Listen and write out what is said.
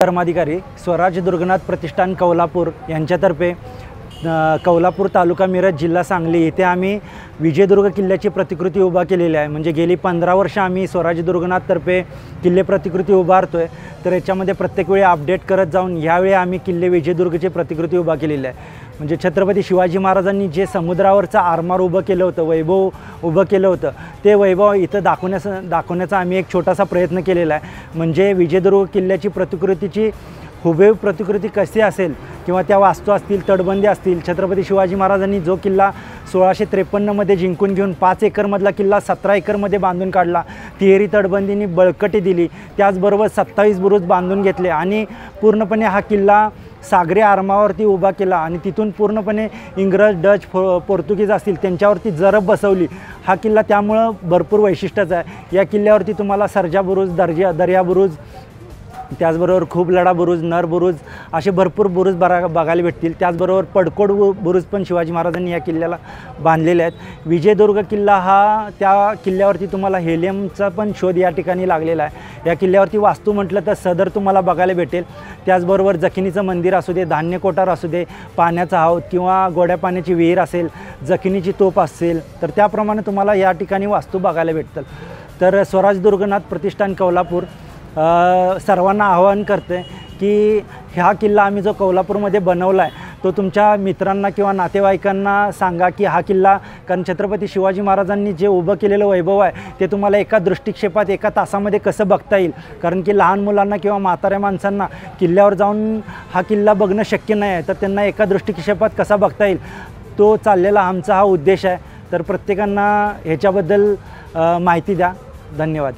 धर्माधिकारी स्वराज दुर्गनाथ प्रतिष्ठान कौलापूर यांच्यातर्फे कौलापूर तालुका मिरज जिल्हा सांगली येथे आम्ही विजयदुर्ग किल्ल्याची प्रतिकृती उभा केलेली आहे। म्हणजे गेली 15 वर्ष आम्ही स्वराज दुर्गनाथतर्फे किल्ले प्रतिकृती उभारतोय। तर याच्यामध्ये प्रत्येक वेळी अपडेट करत जाऊन यावेळी आम्ही किल्ले विजयदुर्गची प्रतिकृती उभा केलेली आहे। म्हणजे छत्रपती शिवाजी महाराजांनी जे समुद्रावरचं आरमार उभं केलं होतं, वैभव उभं केलं होतं, ते वैभव इथं दाखवण्याचा आम्ही एक छोटासा प्रयत्न केलेला आहे। म्हणजे विजयदुर्ग किल्ल्याची प्रतिकृतीची हुबेहूब प्रतिकृती कशी असेल किंवा त्या वास्तू असतील, तटबंदी असतील, छत्रपती शिवाजी महाराजांनी जो किल्ला 1653 मध्ये जिंकून घेऊन 5 एकरमधला किल्ला 17 एकरमध्ये बांधून काढला, तिहेरी तटबंदीने बळकटी दिली, त्याचबरोबर 27 बुरुज बांधून घेतले आणि पूर्णपणे हा किल्ला सागरी आरमावरती उभा केला आणि तिथून पूर्णपणे इंग्रज, डच, पोर्तुगीज असतील त्यांच्यावरती जरब बसवली। हा किल्ला त्यामुळं भरपूर वैशिष्ट्यच आहे। या किल्ल्यावरती तुम्हाला सर्जा बुरुज, दर्या बुरुज, त्याचबरोबर खूप लढा बुरुज, नर बुरुज असे भरपूर बुरुज बघायला भेटतील। त्याचबरोबर पडकोड बुरुज पण शिवाजी महाराजांनी या किल्ल्याला बांधलेले आहेत। विजयदुर्ग किल्ला हा त्या किल्ल्यावरती तुम्हाला हेलियमचा पण शोध या ठिकाणी लागलेला आहे। या किल्ल्यावरती वास्तू म्हटलं तर सदर तुम्हाला बघायला भेटेल। त्याचबरोबर जखिनीचं मंदिर असू दे, धान्य कोठार असू दे, पाण्याचा हौद किंवा गोड्या पाण्याची विहीर असेल, जखिनीची तोफ असेल, तर त्याप्रमाणे तुम्हाला या ठिकाणी वास्तू बघायला भेटतील। तर स्वराज दुर्गनाथ प्रतिष्ठान कौलापूर सर्वांना आवाहन करते की हा किल्ला आम्ही जो कौलापूरमध्ये बनवला आहे तो तुमच्या मित्रांना किंवा नातेवाईकांना सांगा की हा किल्ला, कारण छत्रपती शिवाजी महाराजांनी जे उभं केलेलं वैभव आहे ते तुम्हाला एका दृष्टिक्षेपात एका तासामध्ये कसं बघता येईल। कारण की लहान मुलांना किंवा म्हाताऱ्या माणसांना किल्ल्यावर जाऊन हा किल्ला बघणं शक्य नाही आहे, तर त्यांना एका दृष्टिक्षेपात कसा बघता येईल तो चाललेला आमचा हा उद्देश आहे। तर प्रत्येकांना ह्याच्याबद्दल माहिती द्या। धन्यवाद।